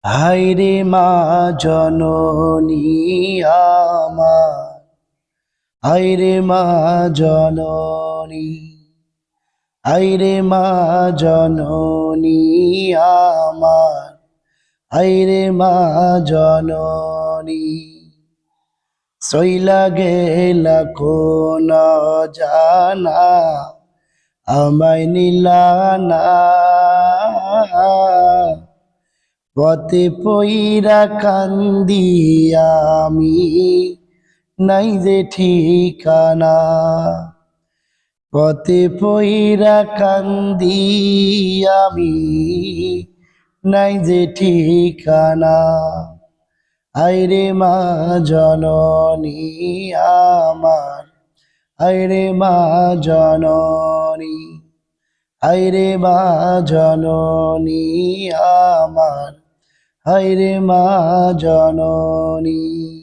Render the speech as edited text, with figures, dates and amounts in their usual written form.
হায়রে মা জননী আমার, হায়রে মা জননী, হায়রে মা জননী আমার, হায়রে মা জননী। সইলা গেলা কোন জানা, আমায় নিলা না। পথে পইরা কান্দি আমি, নাই যে ঠিকানা। পথে পইরা কান্দি আমি, নাই যে ঠিকানা। আইরে মা জননী আমার, আইরে মা জননী, আইরে মা জননী আমার, হায়রে মা জননী।